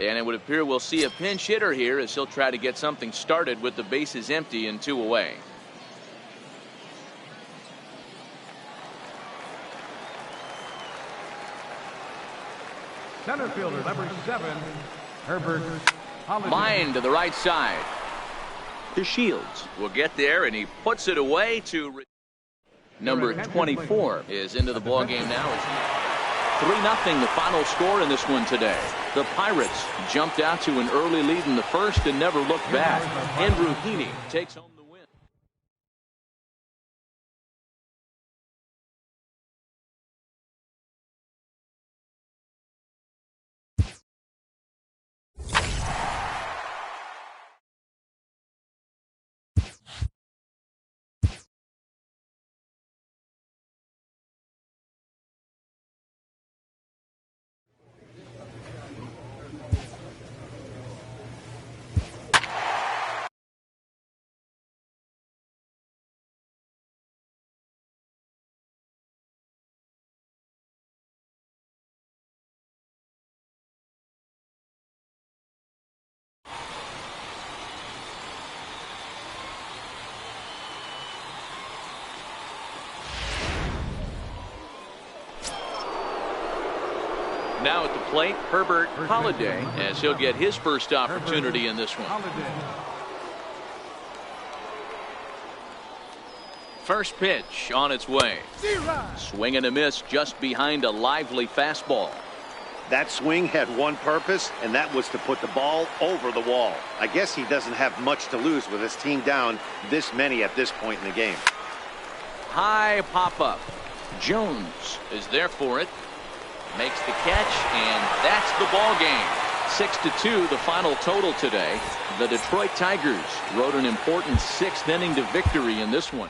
And it would appear we'll see a pinch hitter here as he'll try to get something started with the bases empty and 2 away. Center fielder number 7, Herbert Holiday. Line to the right side. To Shields will get there, and he puts it away to number 24 is into the ball game now. It's 3-0 the final score in this one today. The Pirates jumped out to an early lead in the first and never looked back. Andrew Heaney takes home the win. Now at the plate, Herbert Holiday, as he'll get his first opportunity in this one. First pitch on its way. Swing and a miss just behind a lively fastball. That swing had one purpose, and that was to put the ball over the wall. I guess he doesn't have much to lose with his team down this many at this point in the game. High pop-up. Jones is there for it. Makes the catch, and that's the ball game. 6-2 the final total today. The Detroit Tigers rode an important 6th inning to victory in this one.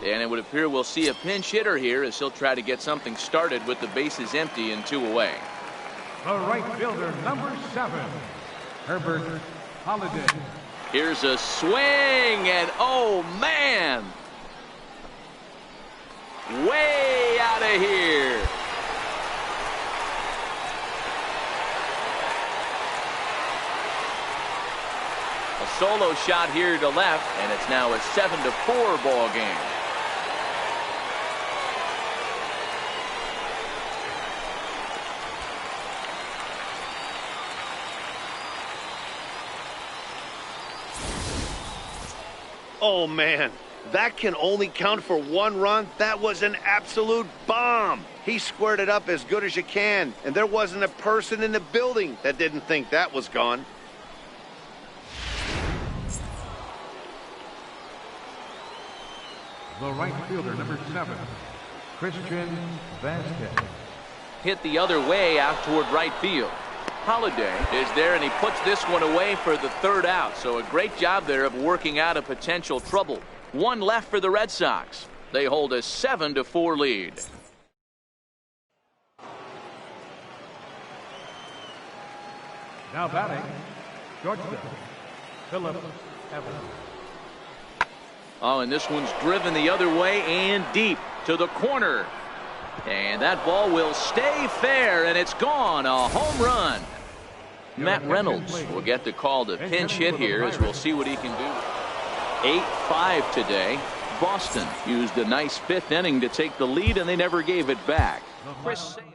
And it would appear we'll see a pinch hitter here as he'll try to get something started with the bases empty and 2 away. The right fielder, number 7, Herbert Holiday. Here's a swing, and oh man! Way out of here. A solo shot here to left, and it's now a 7-4 ball game. Oh, man, that can only count for 1 run. That was an absolute bomb. He squared it up as good as you can, and there wasn't a person in the building that didn't think that was gone. The right fielder, number 7, Christian Vasquez. Hit the other way out toward right field. Holiday is there, and he puts this one away for the 3rd out. So a great job there of working out a potential trouble. 1 left for the Red Sox. They hold a 7-4 lead. Now batting, shortstop, Philip Evans. Oh, and this one's driven the other way and deep to the corner. And that ball will stay fair, and it's gone. A home run. Matt Reynolds will get the call to pinch hit here as we'll see what he can do. 8-5 today. Boston used a nice fifth inning to take the lead, and they never gave it back. Chris Sale.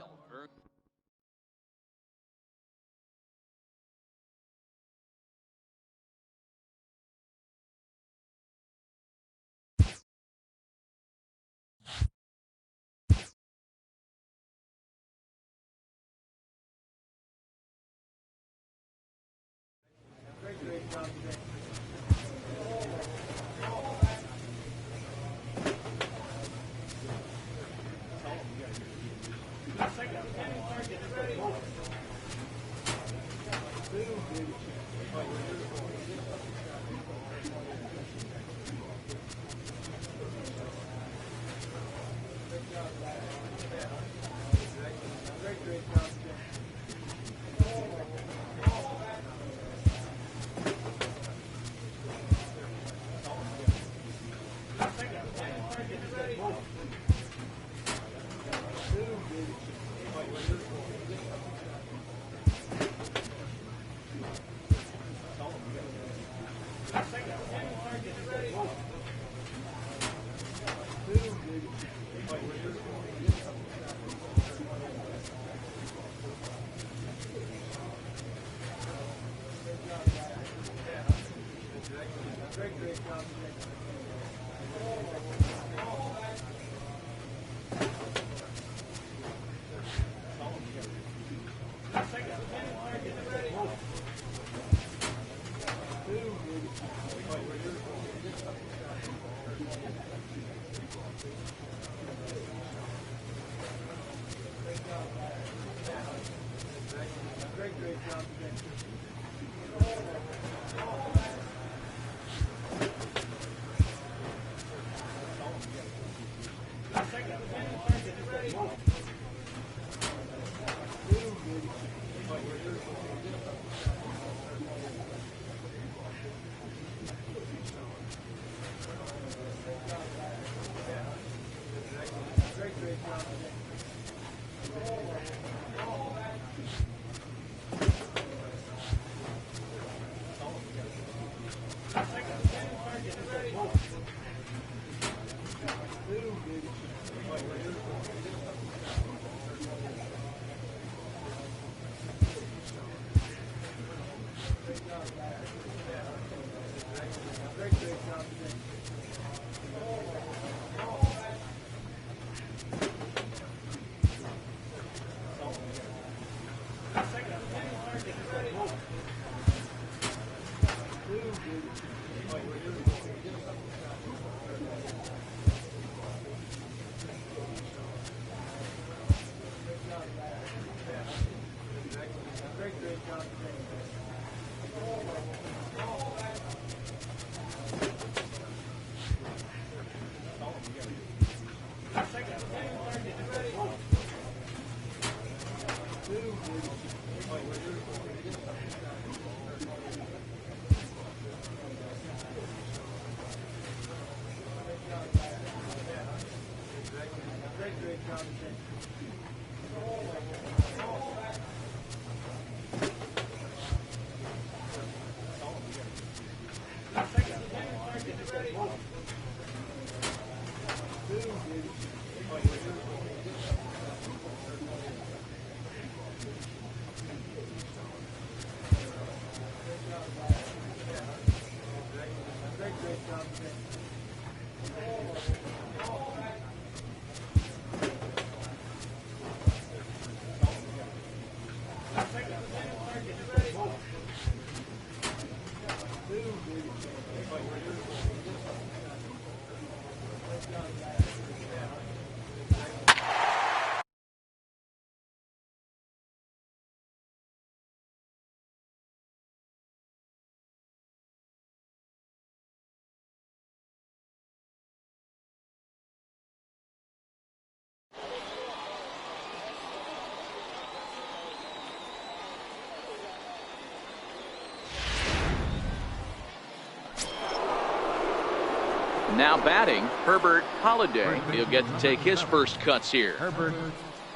Now batting, Herbert Holiday. He'll get to take his first cuts here. Herbert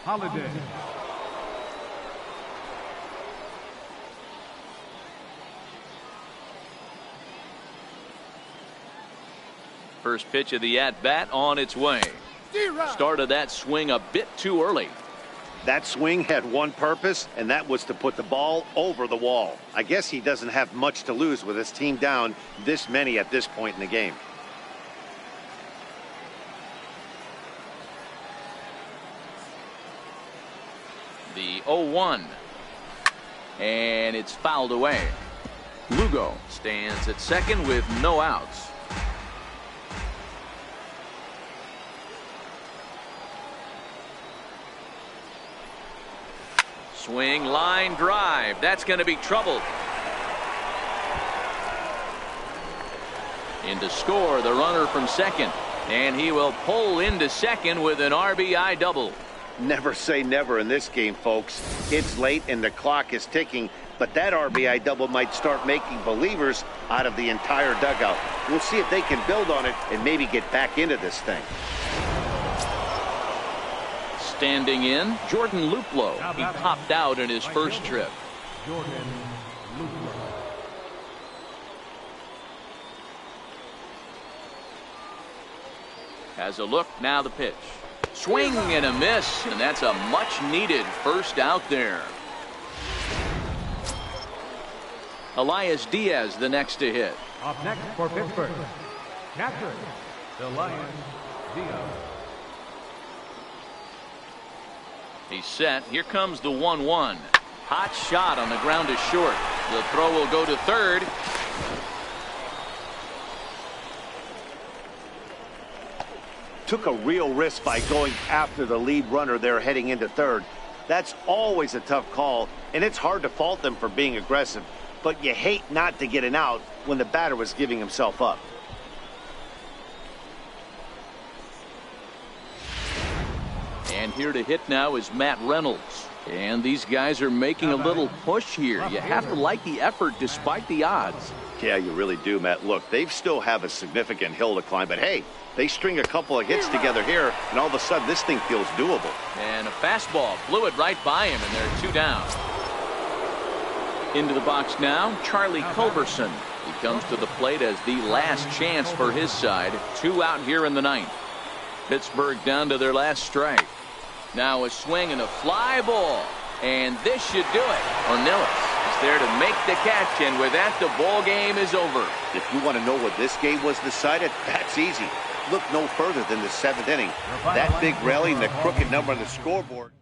Holiday. First pitch of the at-bat on its way. Started that swing a bit too early. That swing had one purpose, and that was to put the ball over the wall. I guess he doesn't have much to lose with his team down this many at this point in the game. The 0-1. And it's fouled away. Lugo stands at second with no outs. Swing, line drive. That's going to be trouble. In to score the runner from second. And he will pull into second with an RBI double. Never say never in this game, folks. It's late and the clock is ticking, but that RBI double might start making believers out of the entire dugout. We'll see if they can build on it and maybe get back into this thing. Standing in, Jordan Luplow. He popped out in his first trip. Jordan Luplow. Has a look, now the pitch. Swing and a miss, and that's a much-needed first out there. Elias Diaz the next to hit. Up next for Pittsburgh, catcher, Elias Diaz. He's set. Here comes the 1-1. Hot shot on the ground is short. The throw will go to third. Took a real risk by going after the lead runner there heading into third. That's always a tough call, and it's hard to fault them for being aggressive. But you hate not to get an out when the batter was giving himself up. And here to hit now is Matt Reynolds. And these guys are making a little push here. You have to like the effort despite the odds. Yeah, you really do, Matt. Look, they still have a significant hill to climb, but hey, they string a couple of hits together here, and all of a sudden this thing feels doable. And a fastball blew it right by him, and they're two down. Into the box now, Charlie Culberson. He comes to the plate as the last chance for his side. Two out here in the ninth. Pittsburgh down to their last strike. Now a swing and a fly ball. And this should do it. Ornelas is there to make the catch, and with that, the ball game is over. If you want to know what this game was decided, that's easy. Look no further than the seventh inning. That big rally and the crooked number on the scoreboard.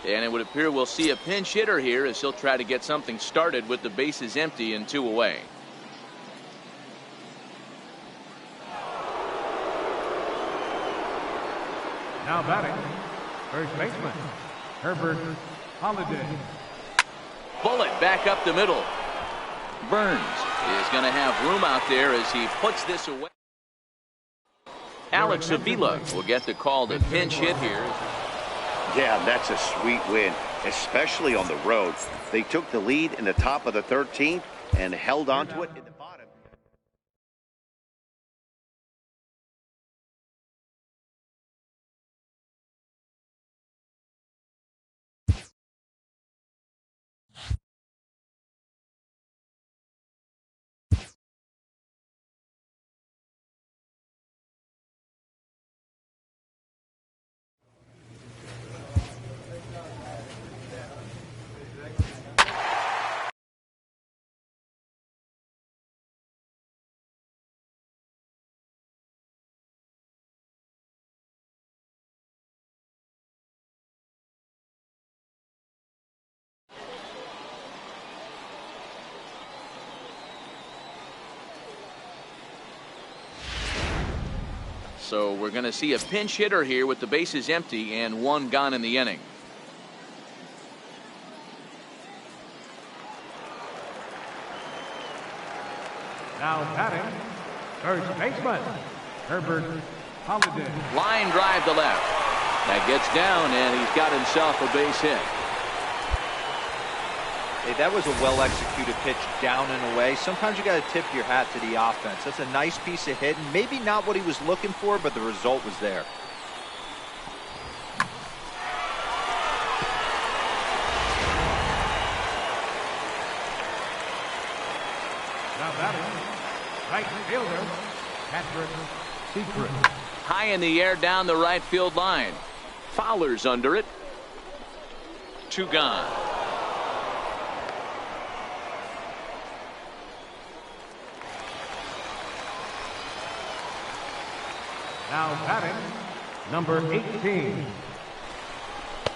And it would appear we'll see a pinch hitter here as he'll try to get something started with the bases empty and two away. Now batting, first baseman, Herbert Holiday. Bullet back up the middle. Burns is going to have room out there as he puts this away. Alex Avila will get the call to pinch hit here. Yeah, that's a sweet win, especially on the road. They took the lead in the top of the 13th and held on to it in the bottom. So we're going to see a pinch hitter here with the bases empty and one gone in the inning. Now batting, first baseman, Herbert Holiday. Line drive to left. That gets down, and he's got himself a base hit. Hey, that was a well-executed pitch down and away. Sometimes you got to tip your hat to the offense. That's a nice piece of hitting. Maybe not what he was looking for, but the result was there. Now batting, right fielder, Patrick Secret. High in the air down the right field line. Fowler's under it. Two gone. Now batting, number 18.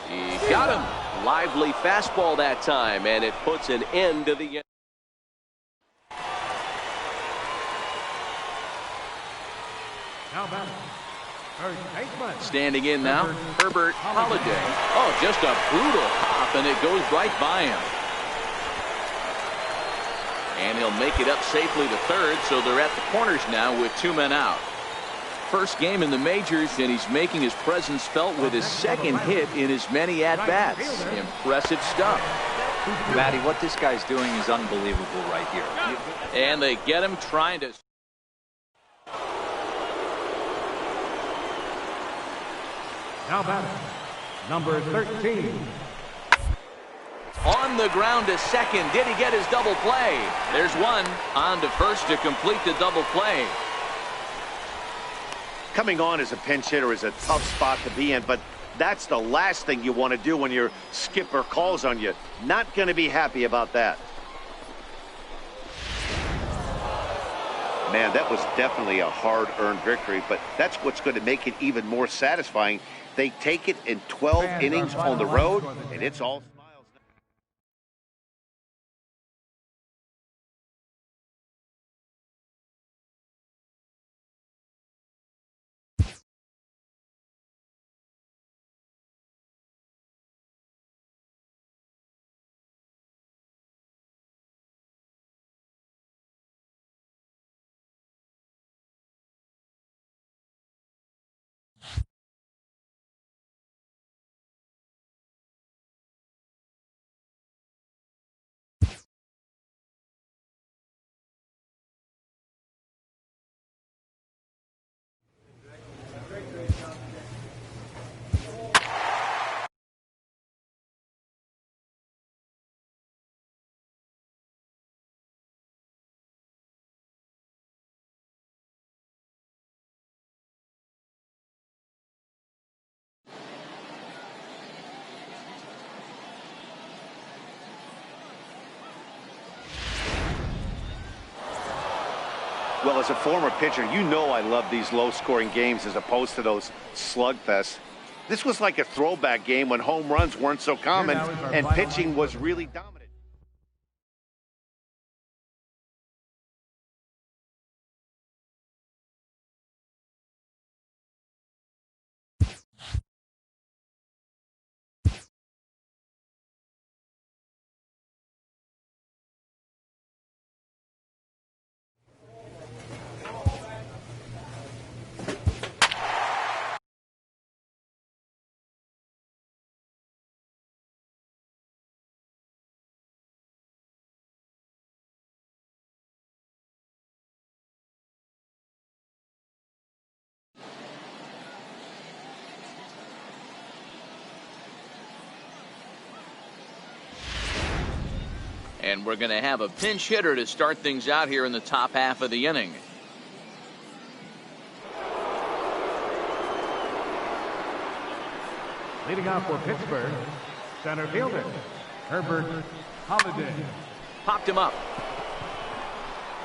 He got him. Lively fastball that time, and it puts an end to the inning. Now batting, first baseman. Standing in now, Herbert Holiday. Oh, just a brutal hop, and it goes right by him. And he'll make it up safely to third, so they're at the corners now with two men out. First game in the majors, and he's making his presence felt with his second hit in as many at-bats. Impressive stuff. Matty, what this guy's doing is unbelievable right here. And they get him trying to... Now batting, number 13. On the ground to second. Did he get his double play? There's one. On to first to complete the double play. Coming on as a pinch hitter is a tough spot to be in, but that's the last thing you want to do when your skipper calls on you. Not going to be happy about that. Man, that was definitely a hard-earned victory, but that's what's going to make it even more satisfying. They take it in 12 innings on the road, and it's all smiles. Well, as a former pitcher, you know I love these low-scoring games as opposed to those slugfests. This was like a throwback game when home runs weren't so common and pitching was really dominant. And we're going to have a pinch hitter to start things out here in the top half of the inning. Leading off for Pittsburgh, center fielder, Herbert Holiday. Popped him up.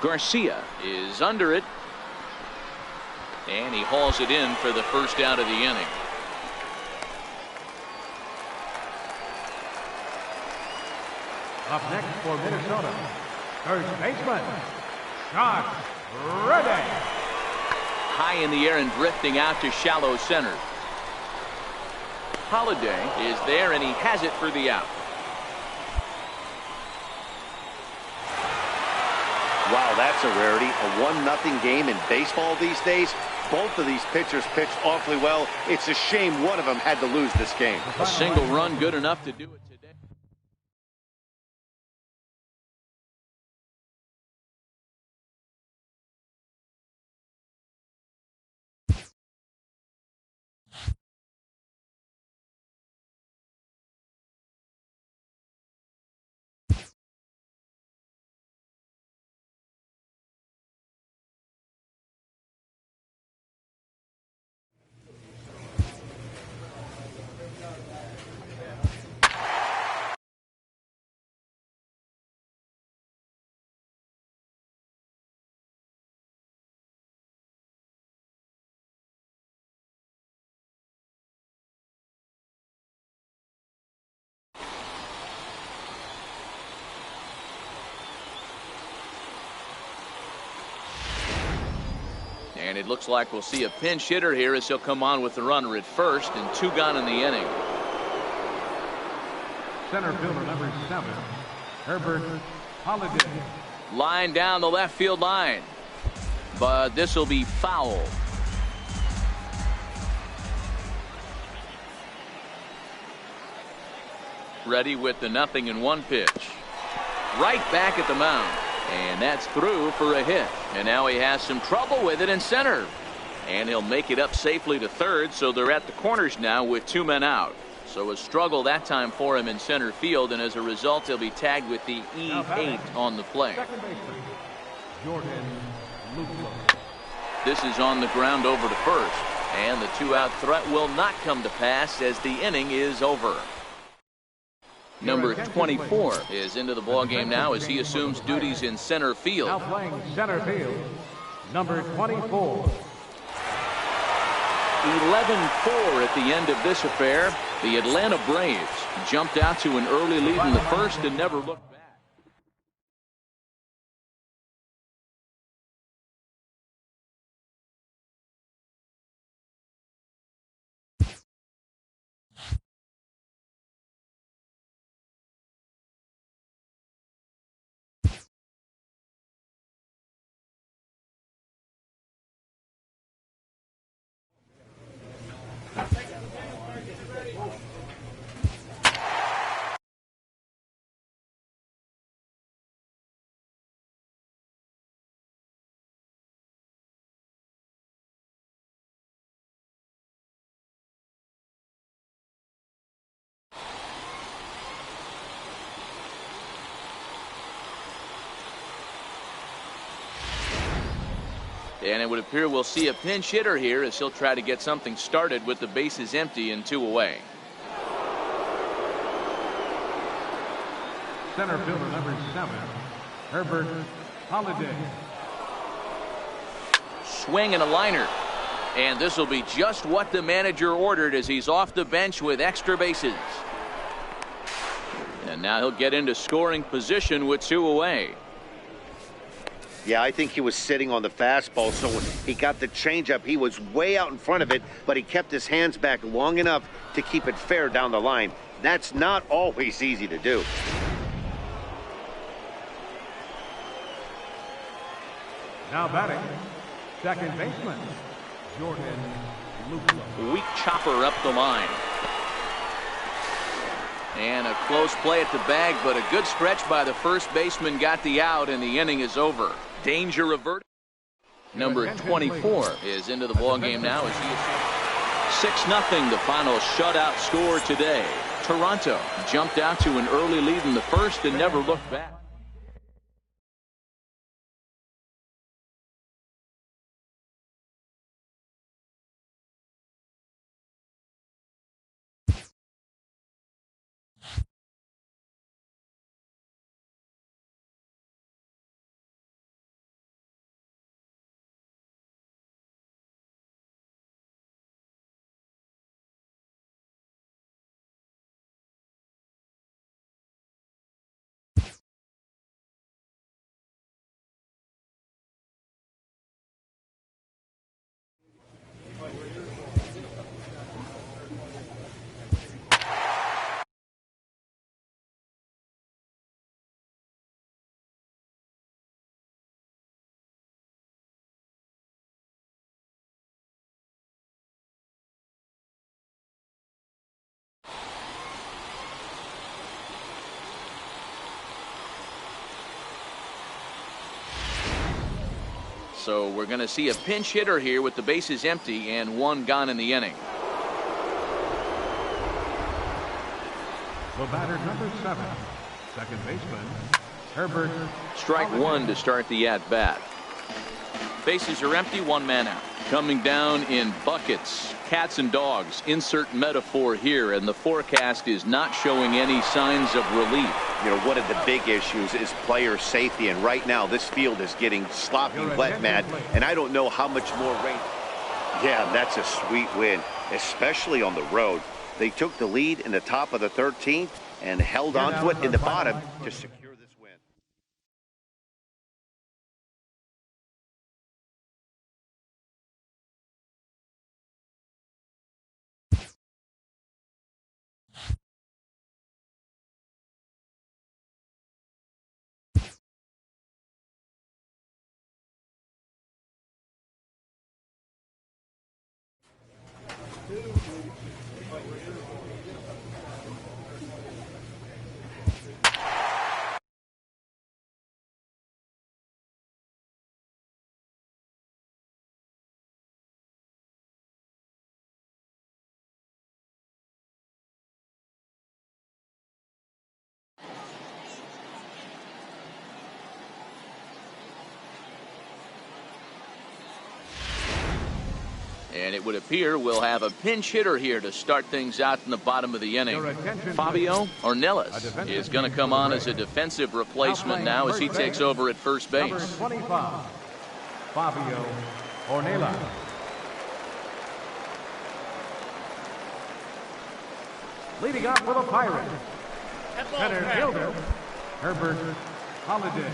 Garcia is under it. And he hauls it in for the first out of the inning. Up next for Minnesota, first baseman, Sean Reddy. High in the air and drifting out to shallow center. Holiday is there, and he has it for the out. Wow, that's a rarity. A 1-0 game in baseball these days. Both of these pitchers pitched awfully well. It's a shame one of them had to lose this game. A single run good enough to do it today. And it looks like we'll see a pinch hitter here as he'll come on with the runner at first, and 2 gone in the inning. Center fielder number 7, Herbert Holiday. Line down the left field line, but this will be foul. Ready with the 0-1 pitch. Right back at the mound. And that's through for a hit. And now he has some trouble with it in center. And he'll make it up safely to third, so they're at the corners now with 2 men out. So a struggle that time for him in center field, and as a result, he'll be tagged with the E8 on the play. Second baseman, Jordan Luplow. This is on the ground over to first. And the 2-out threat will not come to pass as the inning is over. Number 24 is into the ballgame now as he assumes duties in center field. Now playing center field, number 24. 11-4 at the end of this affair. The Atlanta Braves jumped out to an early lead in the first and never looked back. And it would appear we'll see a pinch hitter here as he'll try to get something started with the bases empty and 2 away. Center fielder number 7, Herbert Holiday. Swing and a liner. And this will be just what the manager ordered as he's off the bench with extra bases. And now he'll get into scoring position with 2 away. Yeah, I think he was sitting on the fastball, so when he got the changeup, he was way out in front of it, but he kept his hands back long enough to keep it fair down the line. That's not always easy to do. Now batting, second baseman, Jordan Luplow. Weak chopper up the line. And a close play at the bag, but a good stretch by the first baseman got the out, and the inning is over. Danger averted. Number 24 is into the ballgame now as he is 6-0, the final shutout score today. Toronto jumped out to an early lead in the first and never looked back. So we're going to see a pinch hitter here with the bases empty and one gone in the inning. The batter, number 7, second baseman, Herbert. Strike one to start the at-bat. Bases are empty, one man out. Coming down in buckets, cats and dogs. Insert metaphor here, and the forecast is not showing any signs of relief. You know, one of the big issues is player safety, and right now this field is getting sloppy wet, Matt, and I don't know how much more rain. Yeah, that's a sweet win, especially on the road. They took the lead in the top of the 13th and held on to it in the bottom to secure this win. And it would appear we'll have a pinch hitter here to start things out in the bottom of the inning. Fabio Ornelas is going to come on as a defensive replacement now as he takes over at first base. Number 25, Fabio Ornelas. Leading up for the Pirates, center fielder, Herbert Holiday.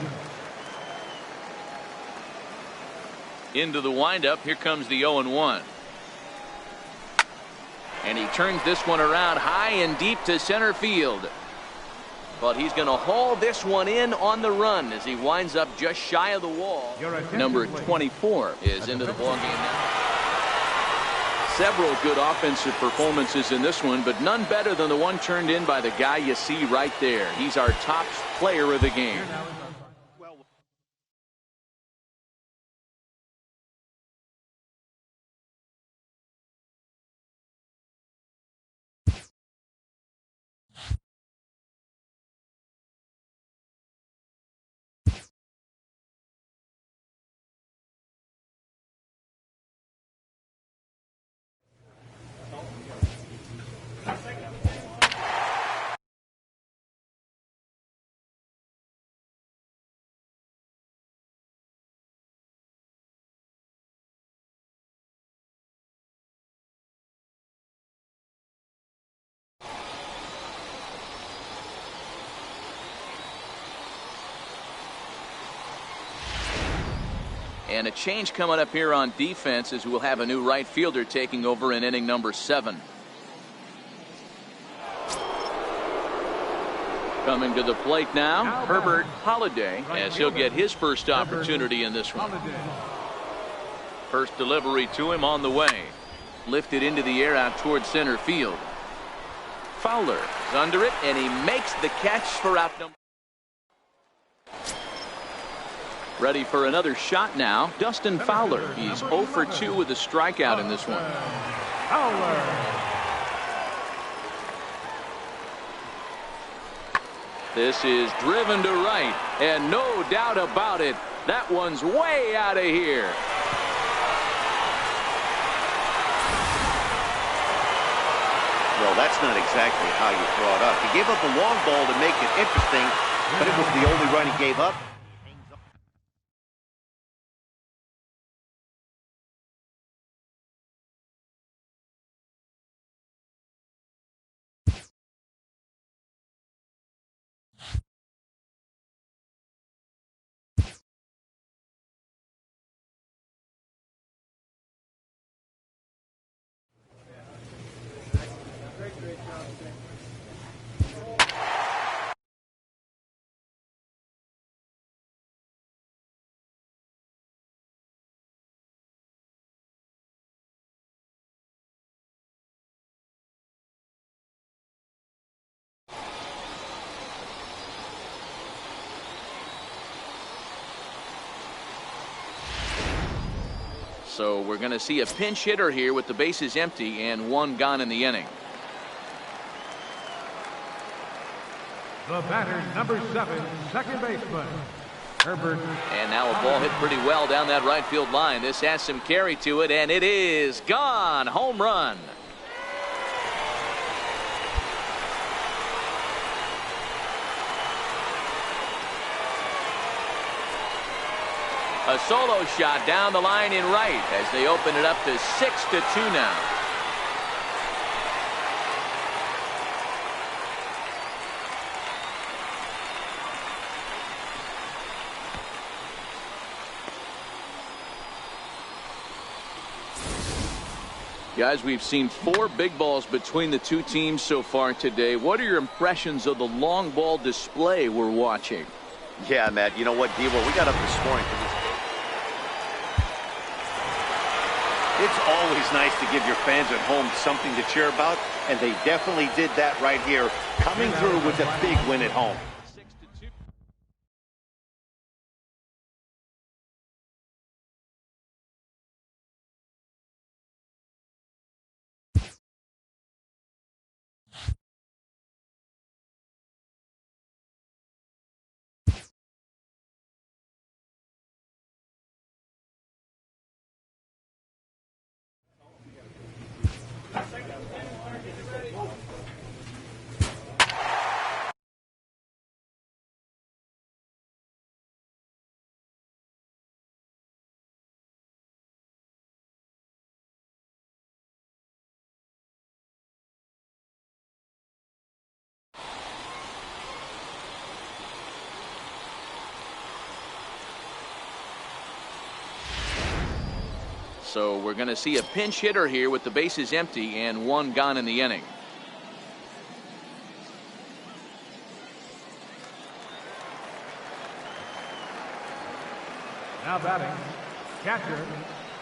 Into the windup, here comes the 0-1. And he turns this one around high and deep to center field. But he's going to haul this one in on the run as he winds up just shy of the wall. Number 24 is into the ballgame now. Several good offensive performances in this one, but none better than the one turned in by the guy you see right there. He's our top player of the game. And a change coming up here on defense as we'll have a new right fielder taking over in inning number 7. Coming to the plate now, Herbert Holiday, as he'll get his first opportunity in this one. First delivery to him on the way. Lifted into the air out towards center field. Fowler is under it, and he makes the catch for out number. Ready for another shot now, Dustin Fowler. He's 0 for 2 with a strikeout in this one. This is driven to right, and no doubt about it, that one's way out of here. Well, that's not exactly how you throw it up. He gave up a long ball to make it interesting, but it was the only run he gave up. So we're going to see a pinch hitter here with the bases empty and one gone in the inning. The batter, number 7, second baseman, Herbert. And now a ball hit pretty well down that right field line. This has some carry to it, and it is gone. Home run. A solo shot down the line in right as they open it up to 6-2 now. Guys, we've seen 4 big balls between the two teams so far today. What are your impressions of the long ball display we're watching? Yeah, Matt, you know what, Devo, we got up this morning for this game. It's always nice to give your fans at home something to cheer about, and they definitely did that right here, coming through with a big win at home. So we're going to see a pinch hitter here with the bases empty and one gone in the inning. Now batting, catcher,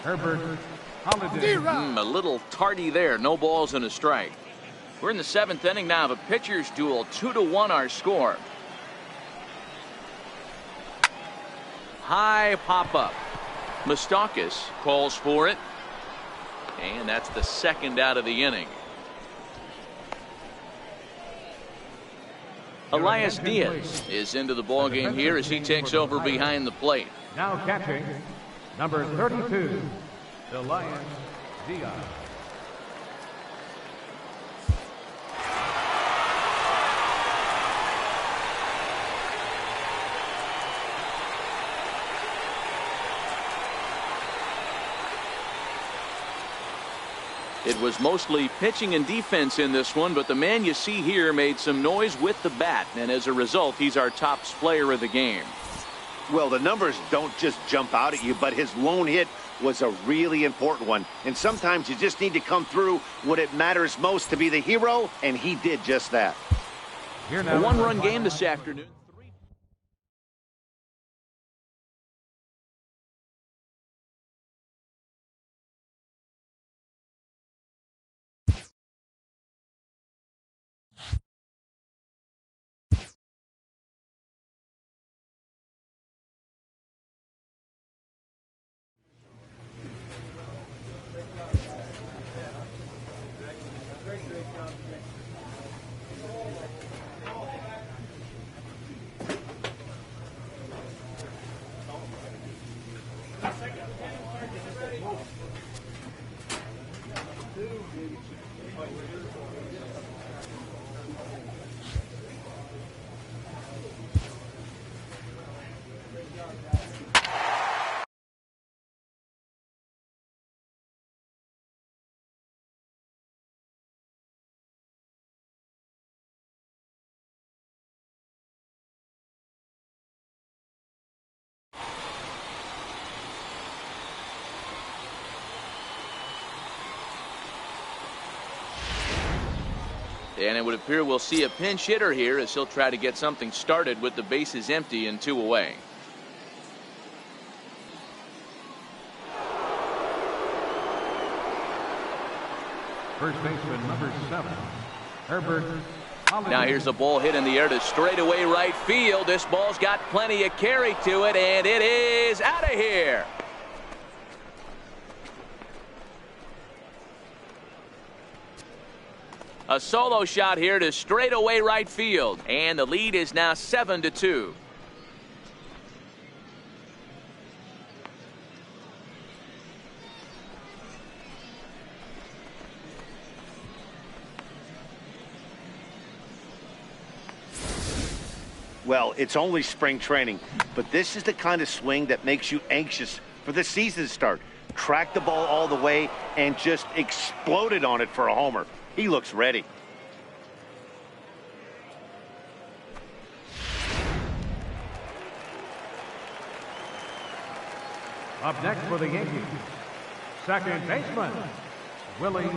Herbert Holiday. A little tardy there. No balls and a strike. We're in the 7th inning now of a pitcher's duel. 2-1 our score. High pop up. Moustakas calls for it, and that's the 2nd out of the inning. Elias Diaz is into the ballgame here as he takes over behind the plate. Now catching, number 32, Elias Diaz. It was mostly pitching and defense in this one, but the man you see here made some noise with the bat, and as a result, he's our top player of the game. Well, the numbers don't just jump out at you, but his lone hit was a really important one. And sometimes you just need to come through when it matters most to be the hero, and he did just that. A 1-run game this afternoon. And it would appear we'll see a pinch hitter here as he'll try to get something started with the bases empty and 2 away. First baseman, number 7, Herbert Holiday. Now here's a ball hit in the air to straightaway right field. This ball's got plenty of carry to it, and it is out of here. A solo shot here to straightaway right field, and the lead is now 7-2. Well, it's only spring training, but this is the kind of swing that makes you anxious for the season to start. Tracked the ball all the way and just exploded on it for a homer. He looks ready. Up next for the Yankees, second baseman, Willie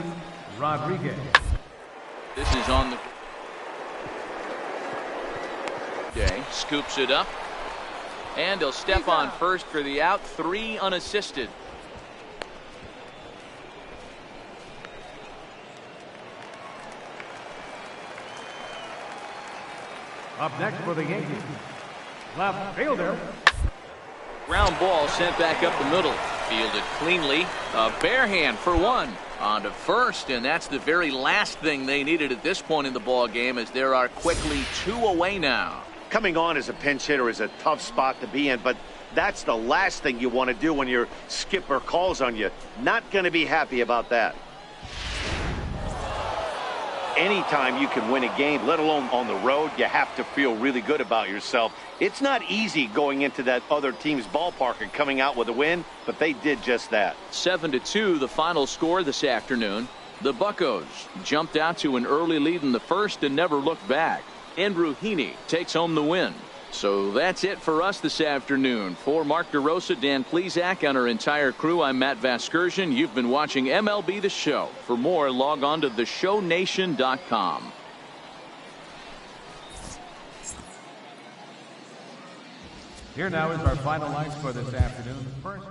Rodriguez. This is on the day. Scoops it up. And he'll step on first for the out. 3 unassisted. Up next for the Yankees, left fielder. Ground ball sent back up the middle. Fielded cleanly. A bare hand for 1. On to first, and that's the very last thing they needed at this point in the ball game, as there are quickly 2 away now. Coming on as a pinch hitter is a tough spot to be in, but that's the last thing you want to do when your skipper calls on you. Not going to be happy about that. Anytime you can win a game, let alone on the road, you have to feel really good about yourself. It's not easy going into that other team's ballpark and coming out with a win, but they did just that. 7-2, the final score this afternoon. The Buccos jumped out to an early lead in the first and never looked back. Andrew Heaney takes home the win. So that's it for us this afternoon. For Mark DeRosa, Dan Plesac, and our entire crew, I'm Matt Vasgersian. You've been watching MLB The Show. For more, log on to theshownation.com. Here now is our final lights for this afternoon. First,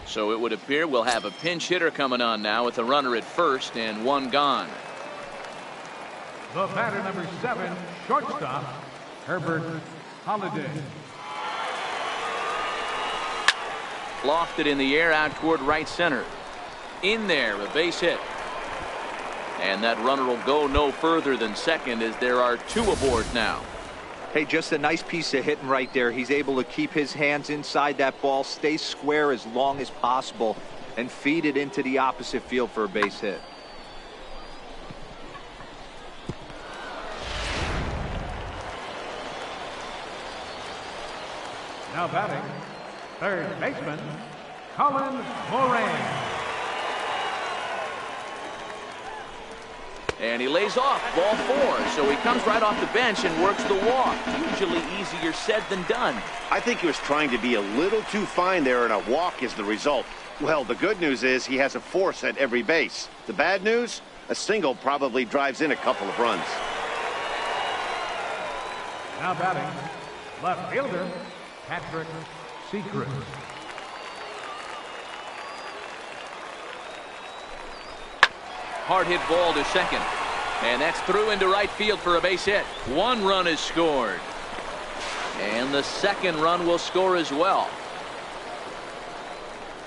So it would appear we'll have a pinch hitter coming on now with a runner at first and 1 gone. the batter number 7, shortstop, Herbert Holiday. Lofted in the air out toward right center. In there, a base hit. And that runner will go no further than second, as there are 2 aboard now. Hey, just a nice piece of hitting right there. He's able to keep his hands inside that ball, stay square as long as possible, and feed it into the opposite field for a base hit. Now batting, third baseman, Colin Moran. And he lays off, ball 4. So he comes right off the bench and works the walk. Usually easier said than done. I think he was trying to be a little too fine there, and a walk is the result. Well, the good news is he has a force at every base. The bad news? A single probably drives in a couple of runs. Now batting, left fielder, Patrick Secret. Hard hit ball to second. And that's through into right field for a base hit. 1 run is scored. And the second run will score as well.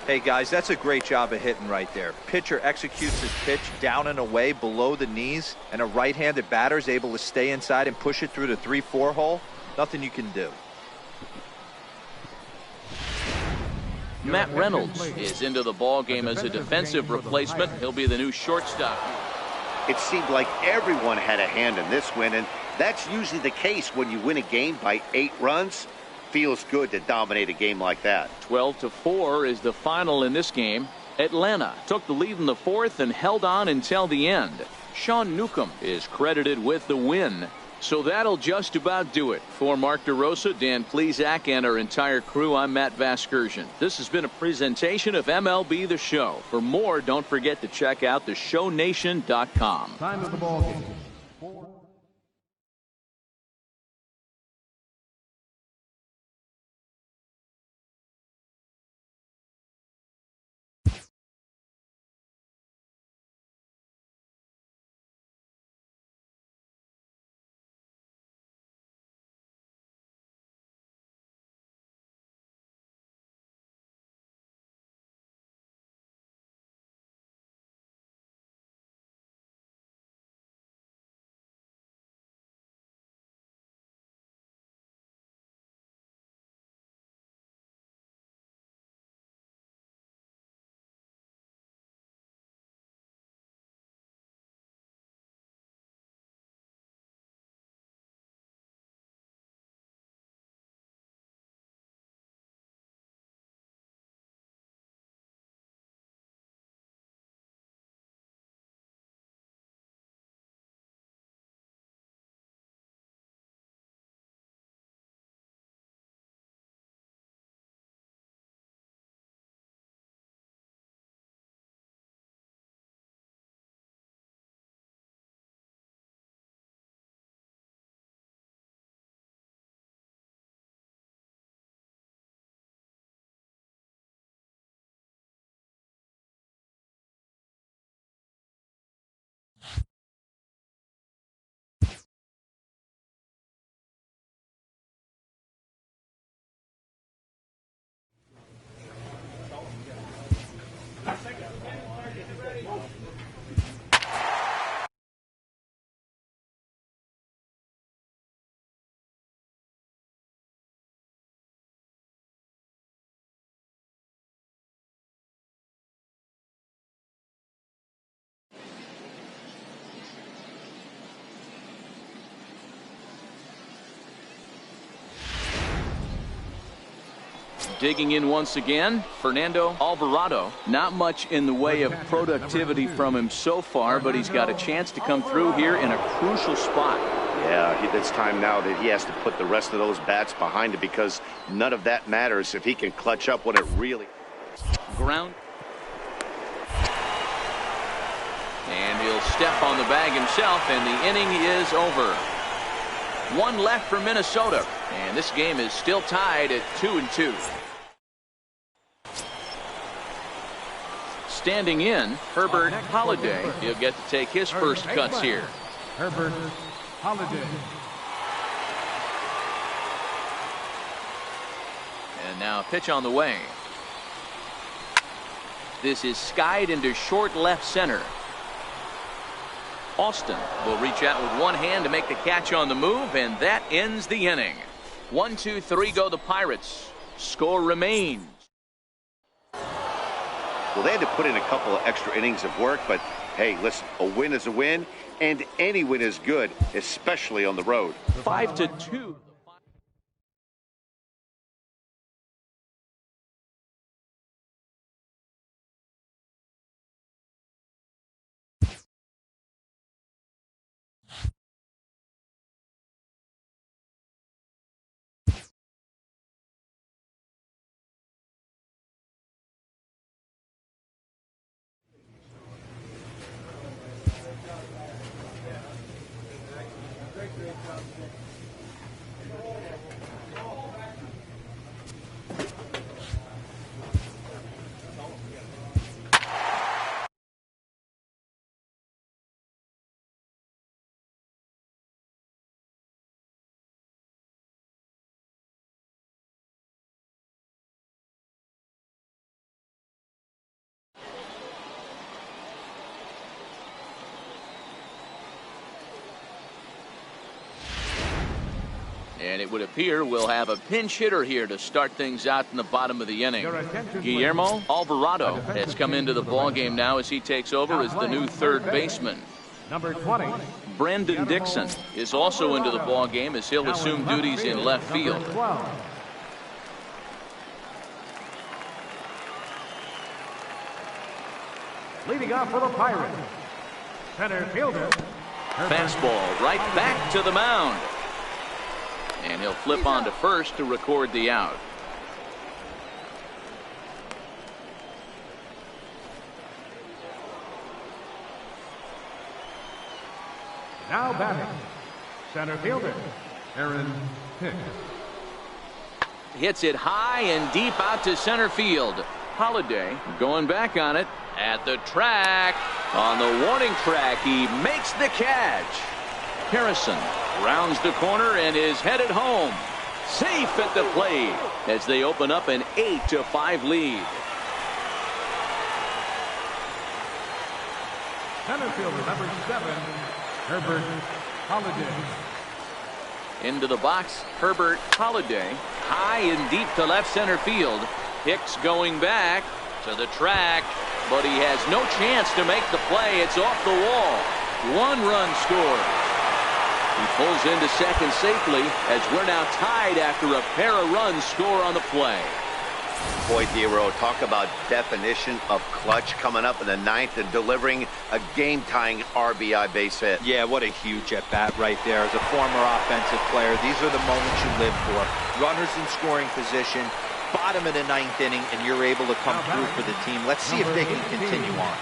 Hey, guys, that's a great job of hitting right there. Pitcher executes his pitch down and away below the knees, and a right-handed batter is able to stay inside and push it through the 3-4 hole. Nothing you can do. Matt Reynolds is into the ball game as a defensive replacement. He'll be the new shortstop. It seemed like everyone had a hand in this win, and that's usually the case when you win a game by 8 runs. Feels good to dominate a game like that. 12-4 is the final in this game. Atlanta took the lead in the 4th and held on until the end. Sean Newcomb is credited with the win. So that'll just about do it. For Mark DeRosa, Dan Plesac, and our entire crew, I'm Matt Vasgersian. This has been a presentation of MLB The Show. For more, don't forget to check out theshownation.com. Time of the ball game. Digging in once again, Fernando Alvarado. Not much in the way of productivity from him so far, but he's got a chance to come through here in a crucial spot. Yeah, it's time now that he has to put the rest of those bats behind it, because none of that matters if he can clutch up when it really... Ground. And he'll step on the bag himself, and the inning is over. One left for Minnesota, and this game is still tied at 2-2. Standing in, Herbert Holiday. He'll get to take his first cuts here. Herbert Holiday. And now a pitch on the way. This is skied into short left center. Austin will reach out with one hand to make the catch on the move, and that ends the inning. 1, 2, 3 go the Pirates. Score remains. Well, they had to put in a couple of extra innings of work, but hey, listen, a win is a win, and any win is good, especially on the road. 5-2. And it would appear we'll have a pinch hitter here to start things out in the bottom of the inning. Guillermo Alvarado has come into the ballgame now as he takes over as the new third baseman. Number 20. Brandon Dixon is also into the ballgame as he'll assume duties in left field. Leading off for the Pirates, center fielder. Fastball right back to the mound. And he'll flip on to first to record the out. Now batting, center fielder, Aaron Hicks. Hits it high and deep out to center field. Holiday going back on it at the track. On the warning track, he makes the catch. Harrison rounds the corner and is headed home. Safe at the plate as they open up an 8-5 lead. Center fielder, number 7, Herbert Holiday. Into the box, Herbert Holiday. High and deep to left center field. Hicks going back to the track, but he has no chance to make the play. It's off the wall. 1 run scored. He pulls into second safely as we're now tied after a pair of runs score on the play. Boy, Dero, talk about definition of clutch coming up in the 9th and delivering a game-tying RBI base hit. Yeah, what a huge at-bat right there. As a former offensive player, these are the moments you live for. Runners in scoring position, bottom of the 9th inning, and you're able to come through for the team. Let's see if they can continue on.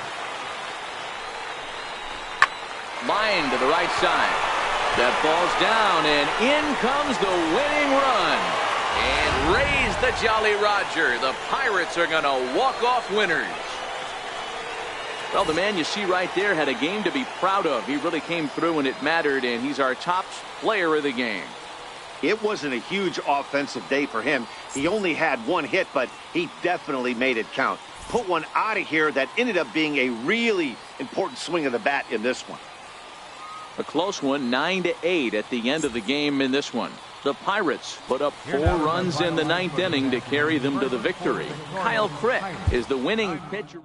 Line to the right side. That ball's down, and in comes the winning run. And raise the Jolly Roger. The Pirates are going to walk off winners. Well, the man you see right there had a game to be proud of. He really came through when it mattered, and he's our top player of the game. It wasn't a huge offensive day for him. He only had 1 hit, but he definitely made it count. Put one out of here that ended up being a really important swing of the bat in this one. A close one, 9-8 at the end of the game in this one. The Pirates put up 4 runs in the 9th inning to carry them to the victory. Kyle Crick is the winning pitcher.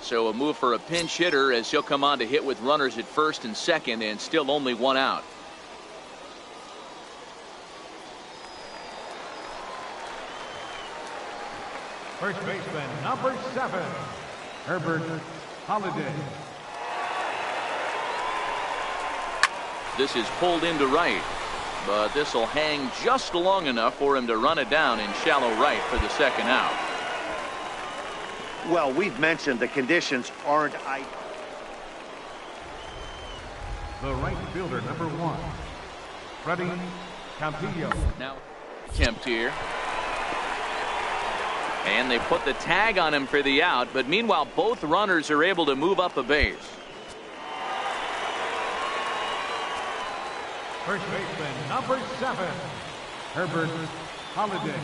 So a move for a pinch hitter as he'll come on to hit with runners at first and second, and still only 1 out. First baseman, number 7, Herbert Holiday. This is pulled into right, but this will hang just long enough for him to run it down in shallow right for the second out. Well, we've mentioned the conditions aren't ideal. The right fielder, number 1, Freddie Campillo. Now, attempt here. And they put the tag on him for the out, but meanwhile, both runners are able to move up a base. First baseman, number 7, Herbert Holiday.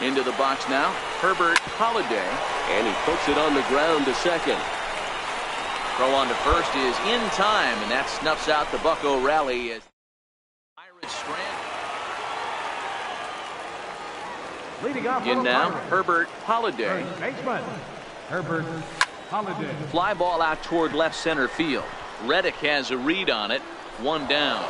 Into the box now, Herbert Holiday. And he puts it on the ground to second. Throw on to first is in time, and that snuffs out the Bucco rally as Pirates strand. Leading off In for the now, Pirates, Herbert Holiday. first baseman, Herbert Holiday. Fly ball out toward left center field. Reddick has a read on it. 1 down.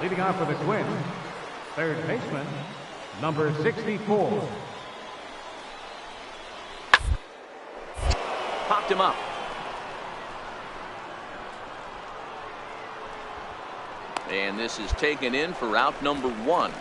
Leading off for the Twins, third baseman, number 64. Popped him up. And this is taken in for out number 1.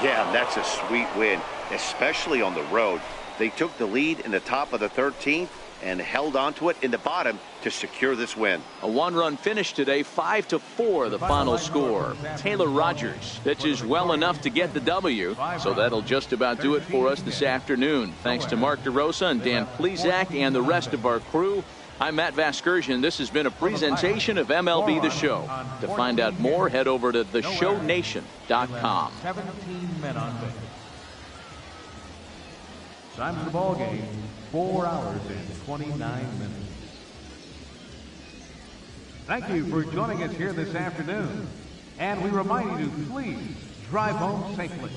Yeah, that's a sweet win, especially on the road. They took the lead in the top of the 13th and held on to it in the bottom to secure this win. A one-run finish today, 5-4 the final score. Taylor Rogers pitches well enough to get the W, so that'll just about do it for us this afternoon. Thanks to Mark DeRosa and Dan Plesac and the rest of our crew. I'm Matt Vasgersian. This has been a presentation of MLB The Show. To find out more, head over to theshownation.com. 17 men on base. Time of the ball game, 4 hours and 29 minutes. Thank you for joining us here this afternoon. And we remind you to please drive home safely.